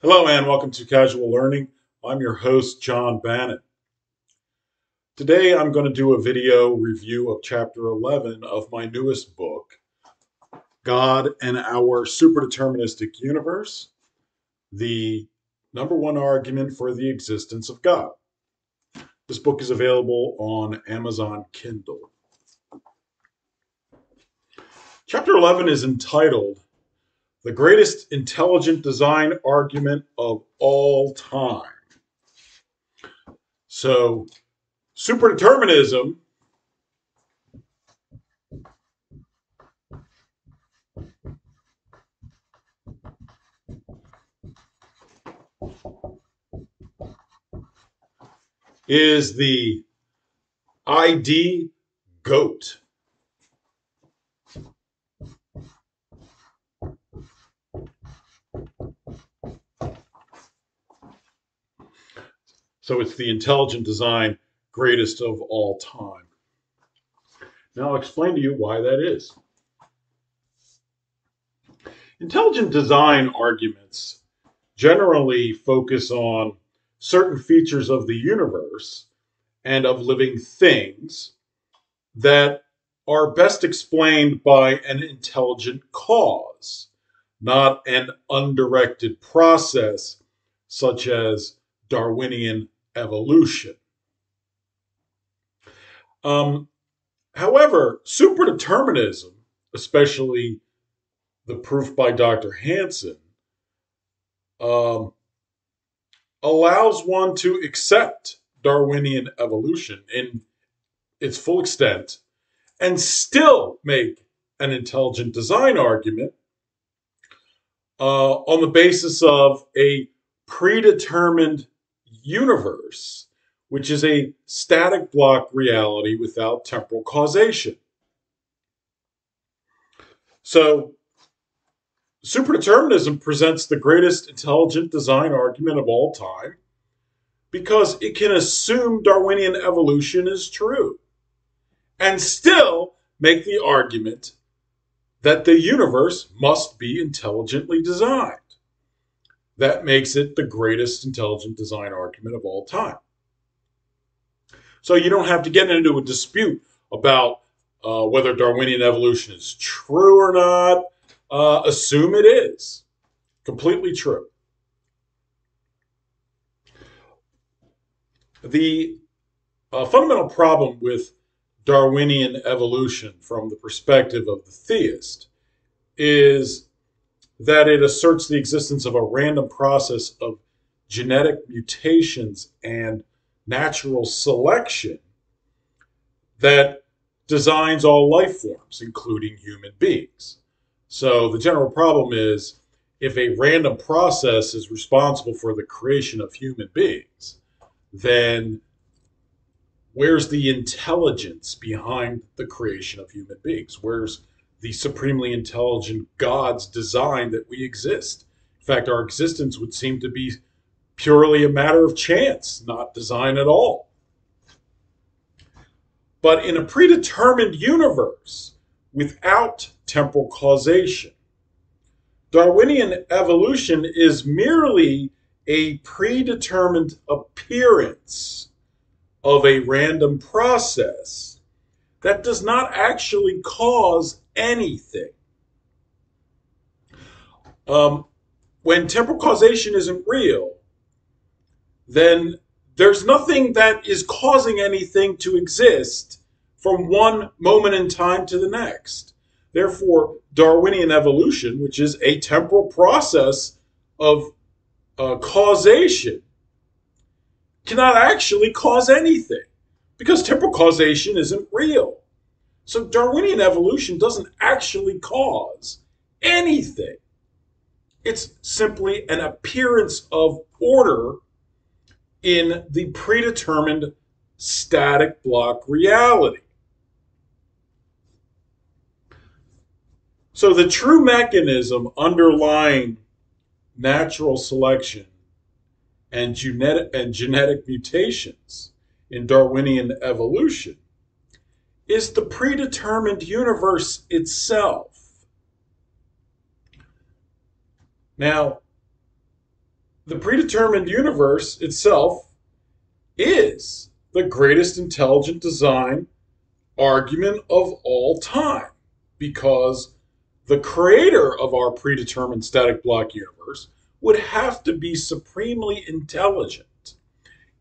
Hello and welcome to Casual Learning. I'm your host, John Bannon. Today I'm going to do a video review of Chapter 11 of my newest book, God and Our Superdeterministic Universe, the number one argument for the existence of God. This book is available on Amazon Kindle. Chapter 11 is entitled The Greatest Intelligent Design Argument of All Time. So, superdeterminism is the ID G.O.A.T. So it's the intelligent design greatest of all time. Now I'll explain to you why that is. Intelligent design arguments generally focus on certain features of the universe and of living things that are best explained by an intelligent cause, not an undirected process such as Darwinian evolution. However, superdeterminism, especially the proof by Dr. Hansen, allows one to accept Darwinian evolution in its full extent and still make an intelligent design argument on the basis of a predetermined universe, which is a static block reality without temporal causation. So, superdeterminism presents the greatest intelligent design argument of all time because it can assume Darwinian evolution is true and still make the argument that the universe must be intelligently designed. That makes it the greatest intelligent design argument of all time. So you don't have to get into a dispute about whether Darwinian evolution is true or not. Assume it is completely true. The fundamental problem with Darwinian evolution from the perspective of the theist is that it asserts the existence of a random process of genetic mutations and natural selection that designs all life forms, including human beings. So the general problem is if a random process is responsible for the creation of human beings, then where's the intelligence behind the creation of human beings? Where's the supremely intelligent God's design that we exist? In fact, our existence would seem to be purely a matter of chance, not design at all. But in a predetermined universe without temporal causation, Darwinian evolution is merely a predetermined appearance of a random process that does not actually cause anything. When temporal causation isn't real, then there's nothing that is causing anything to exist from one moment in time to the next. Therefore, Darwinian evolution, which is a temporal process of causation, cannot actually cause anything because temporal causation isn't real. So Darwinian evolution doesn't actually cause anything. It's simply an appearance of order in the predetermined static block reality. So the true mechanism underlying natural selection and genetic mutations in Darwinian evolution is the predetermined universe itself. Now, The predetermined universe itself is the greatest intelligent design argument of all time, because the creator of our predetermined static block universe would have to be supremely intelligent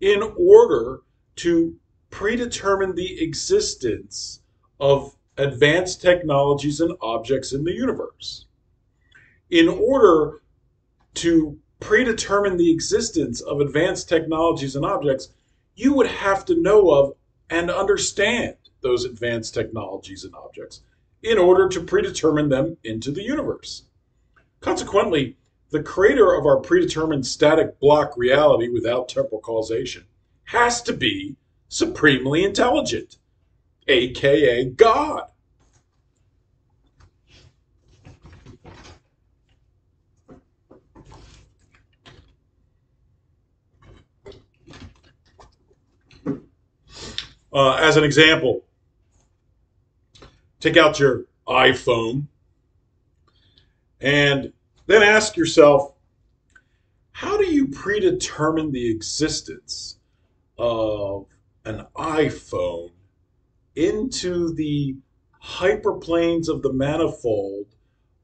in order to predetermine the existence of advanced technologies and objects in the universe. In order to predetermine the existence of advanced technologies and objects, you would have to know of and understand those advanced technologies and objects in order to predetermine them into the universe. Consequently, the creator of our predetermined static block reality without temporal causation has to be supremely intelligent, aka God. As an example, take out your iPhone and then ask yourself, how do you predetermine the existence of an iPhone into the hyperplanes of the manifold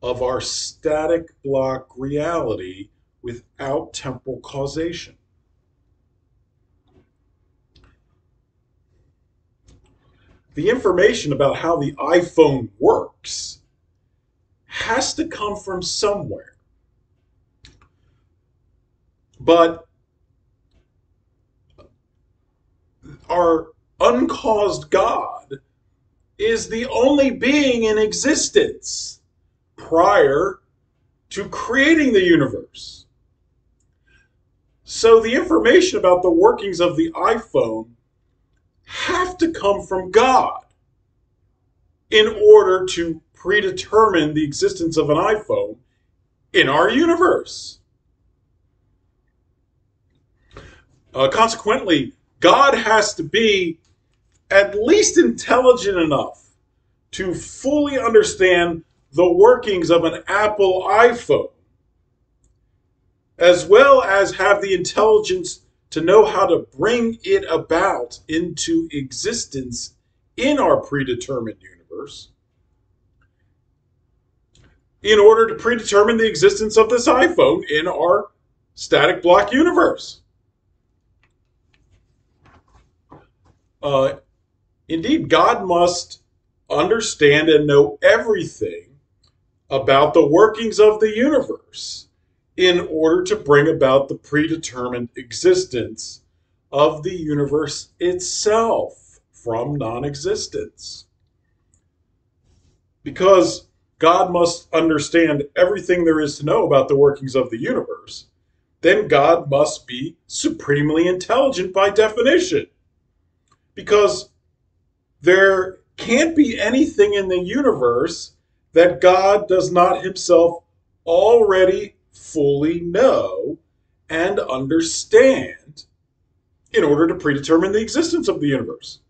of our static block reality without temporal causation? The information about how the iPhone works has to come from somewhere. But our uncaused God is the only being in existence prior to creating the universe. So the information about the workings of the iPhone have to come from God in order to predetermine the existence of an iPhone in our universe. Consequently, God has to be at least intelligent enough to fully understand the workings of an Apple iPhone, as well as have the intelligence to know how to bring it about into existence in our predetermined universe in order to predetermine the existence of this iPhone in our static block universe. Uh, Indeed, God must understand and know everything about the workings of the universe in order to bring about the predetermined existence of the universe itself from non existence. Because God must understand everything there is to know about the workings of the universe, then God must be supremely intelligent by definition. Because there can't be anything in the universe that God does not himself already fully know and understand in order to predetermine the existence of the universe.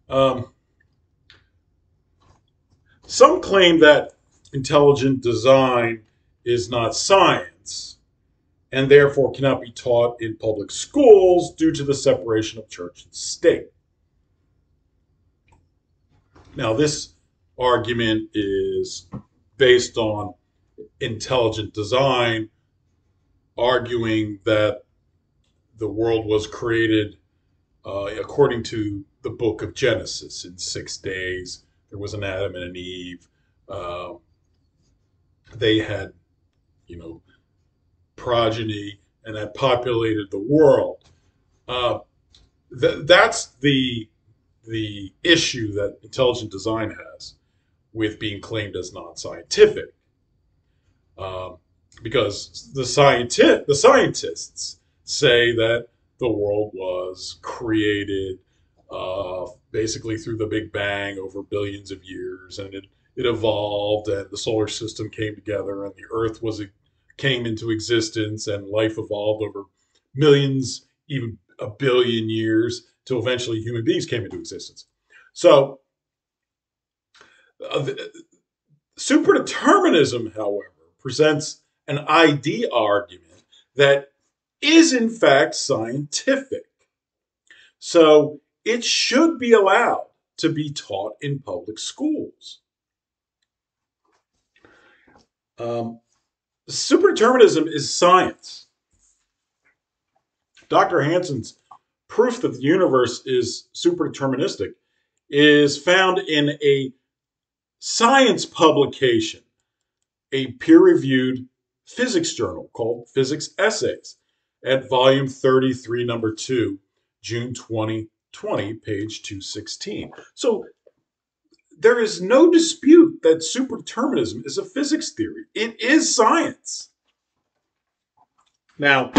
Um, some claim that intelligent design is not science and therefore cannot be taught in public schools due to the separation of church and state. Now, this argument is based on intelligent design, arguing that the world was created according to the book of Genesis in 6 days. There was an Adam and an Eve. Uh, they had, you know, progeny and had populated the world. Uh, that's the issue that intelligent design has with being claimed as non-scientific. Um, because the scientists say that the world was created basically through the Big Bang over billions of years, and it evolved, and the solar system came together, and the Earth came into existence, and life evolved over millions, even a billion years, till eventually human beings came into existence. So, superdeterminism, however, presents an ID argument that is in fact scientific. So it should be allowed to be taught in public schools. Um, Superdeterminism is science. Dr. Hanson's proof that the universe is superdeterministic is found in a science publication, a peer-reviewed physics journal called Physics Essays at volume 33, number 2, June 2020, page 216. So there is no dispute that superdeterminism is a physics theory. It is science. Now,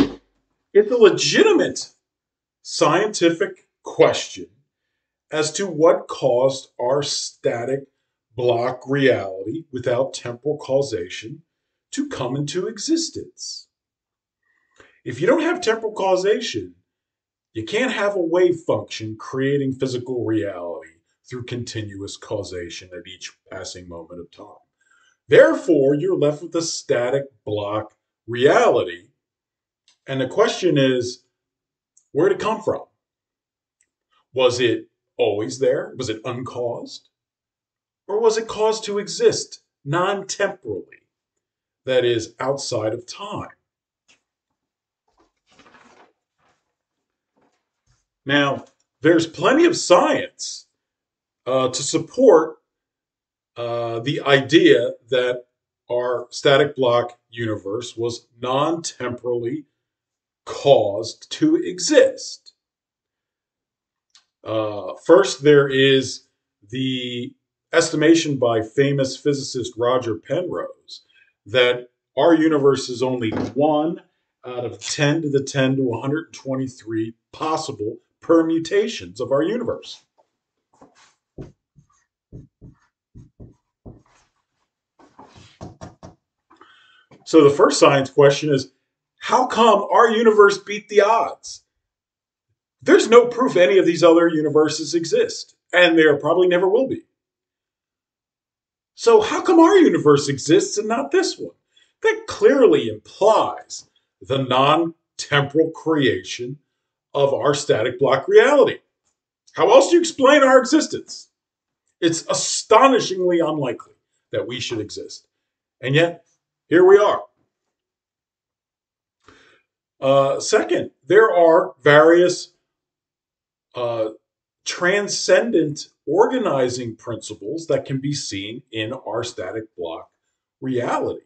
it's a legitimate scientific question as to what caused our static block reality without temporal causation to come into existence. If you don't have temporal causation, you can't have a wave function creating physical reality through continuous causation at each passing moment of time. Therefore, you're left with a static block reality. And the question is, where did it come from? Was it always there? Was it uncaused? Or was it caused to exist non-temporally, that is, outside of time? Now, there's plenty of science to support the idea that our static block universe was non-temporally caused to exist. First, there is the estimation by famous physicist Roger Penrose that our universe is only 1 out of 10 to the 10 to 123 possible permutations of our universe. So the first science question is, how come our universe beat the odds? There's no proof any of these other universes exist, and there probably never will be. So how come our universe exists and not this one? That clearly implies the non-temporal creation of our static block reality. How else do you explain our existence? It's astonishingly unlikely that we should exist. And yet, here we are. Second, there are various uh, transcendent organizing principles that can be seen in our static block reality.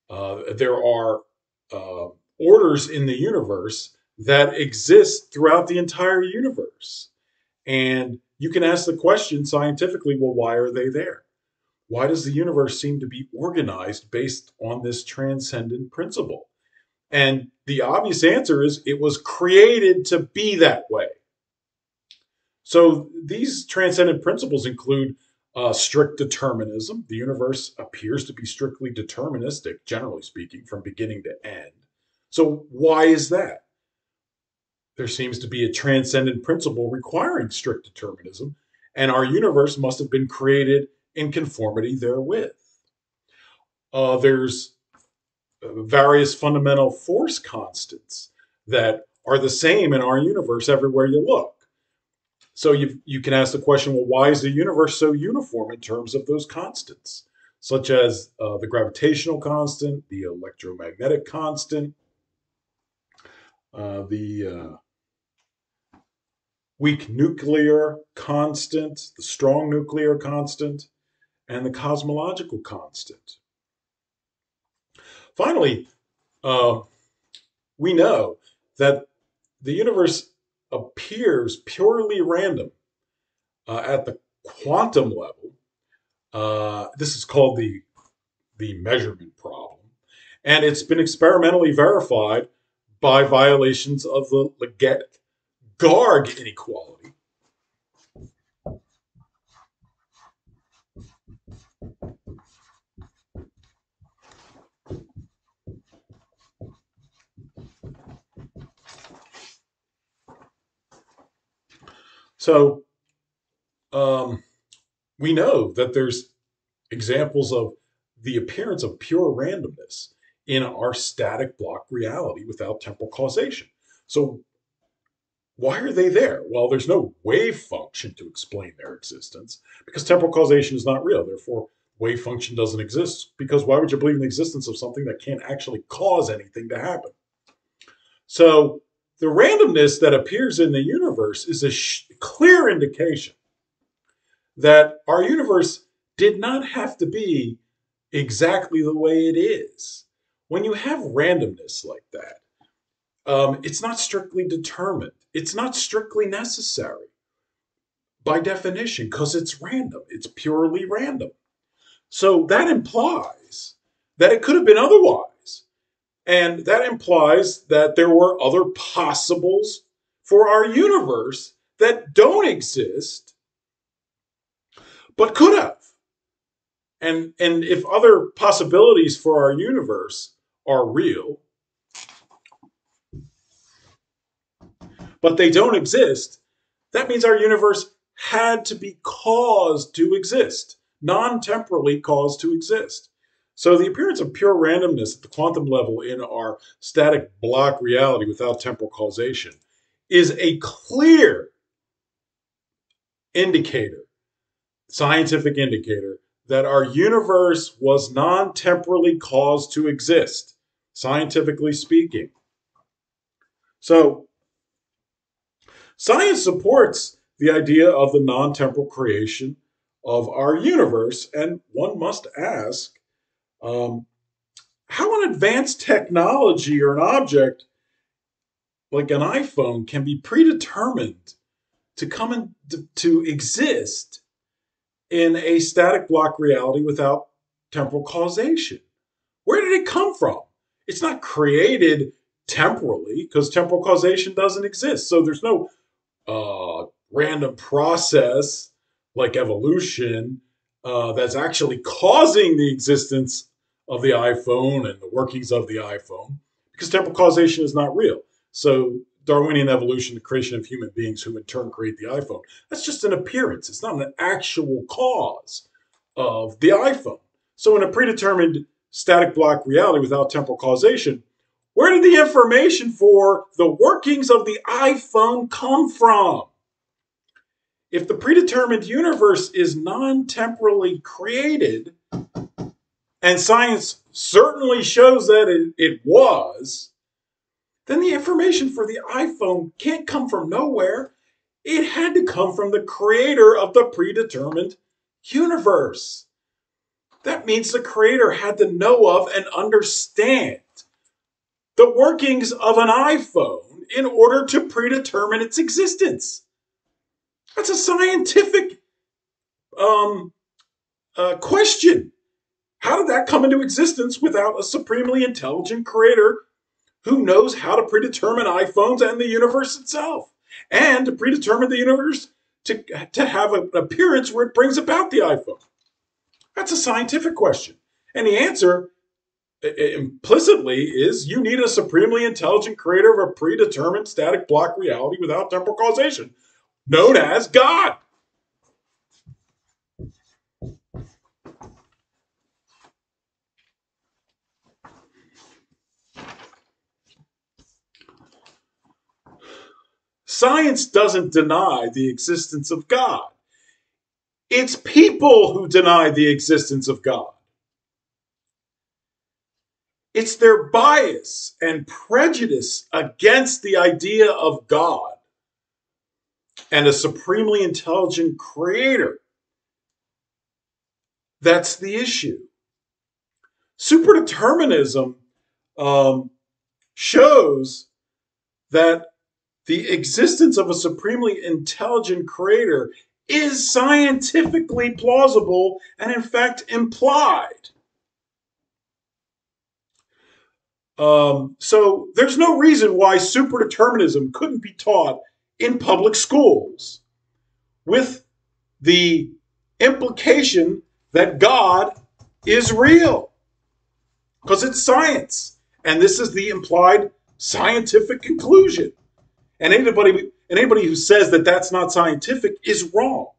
There are orders in the universe that exist throughout the entire universe. And you can ask the question scientifically, well, why are they there? Why does the universe seem to be organized based on this transcendent principle? And the obvious answer is it was created to be that way. So these transcendent principles include strict determinism. The universe appears to be strictly deterministic, generally speaking, from beginning to end. So why is that? There seems to be a transcendent principle requiring strict determinism, and our universe must have been created in conformity therewith. There's various fundamental force constants that are the same in our universe everywhere you look. So you can ask the question, well, why is the universe so uniform in terms of those constants, such as the gravitational constant, the electromagnetic constant, the weak nuclear constant, the strong nuclear constant, and the cosmological constant. Finally, uh, we know that the universe appears purely random at the quantum level. This is called the measurement problem. And it's been experimentally verified by violations of the Leggett-Garg inequality. So um, we know that there's examples of the appearance of pure randomness in our static block reality without temporal causation. So why are they there? Well, there's no wave function to explain their existence because temporal causation is not real. Therefore, wave function doesn't exist because why would you believe in the existence of something that can't actually cause anything to happen? So the randomness that appears in the universe is a clear indication that our universe did not have to be exactly the way it is. When you have randomness like that, it's not strictly determined. It's not strictly necessary by definition because it's random. It's purely random. So that implies that it could have been otherwise. And that implies that there were other possibles for our universe that don't exist but could have. And if other possibilities for our universe are real, but they don't exist, that means our universe had to be caused to exist, non-temporally caused to exist. So the appearance of pure randomness at the quantum level in our static block reality without temporal causation is a clear indicator, scientific indicator, that our universe was non-temporally caused to exist, scientifically speaking. So science supports the idea of the non-temporal creation of our universe, and one must ask, um, how an advanced technology or an object like an iPhone can be predetermined to come to exist in a static block reality without temporal causation. Where did it come from? It's not created temporally because temporal causation doesn't exist. So there's no random process like evolution that's actually causing the existence of the iPhone and the workings of the iPhone because temporal causation is not real. So Darwinian evolution, the creation of human beings who in turn create the iPhone, that's just an appearance. It's not an actual cause of the iPhone. So in a predetermined static block reality without temporal causation, where did the information for the workings of the iPhone come from? If the predetermined universe is non-temporally created, and science certainly shows that it was, then the information for the iPhone can't come from nowhere. It had to come from the creator of the predetermined universe. That means the creator had to know of and understand the workings of an iPhone in order to predetermine its existence. That's a scientific question. How did that come into existence without a supremely intelligent creator who knows how to predetermine iPhones and the universe itself, and to predetermine the universe to have an appearance where it brings about the iPhone? That's a scientific question. And the answer implicitly is you need a supremely intelligent creator of a predetermined static block reality without temporal causation, known as God. Science doesn't deny the existence of God. It's people who deny the existence of God. It's their bias and prejudice against the idea of God and a supremely intelligent creator that's the issue. Superdeterminism shows that the existence of a supremely intelligent creator is scientifically plausible and, in fact, implied. So there's no reason why superdeterminism couldn't be taught in public schools with the implication that God is real because it's science. And this is the implied scientific conclusion. And anybody who says that that's not scientific is wrong.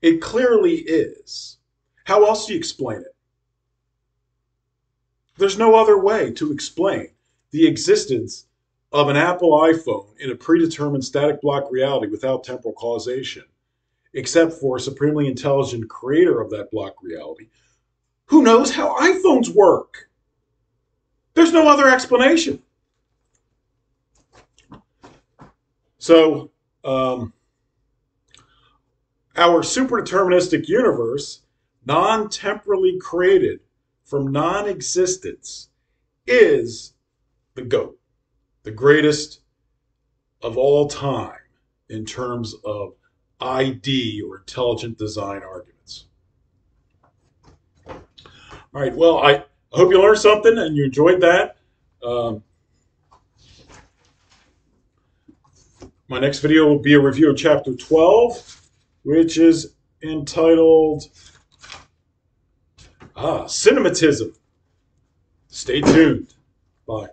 It clearly is. How else do you explain it? There's no other way to explain the existence of an Apple iPhone in a predetermined static block reality without temporal causation, except for a supremely intelligent creator of that block reality who knows how iPhones work. There's no other explanation. So, our superdeterministic universe, non-temporally created from non-existence, is the GOAT, the greatest of all time in terms of ID or intelligent design arguments. All right, well, I hope you learned something and you enjoyed that. Um, my next video will be a review of chapter 12, which is entitled Cinematism. Stay tuned. Bye.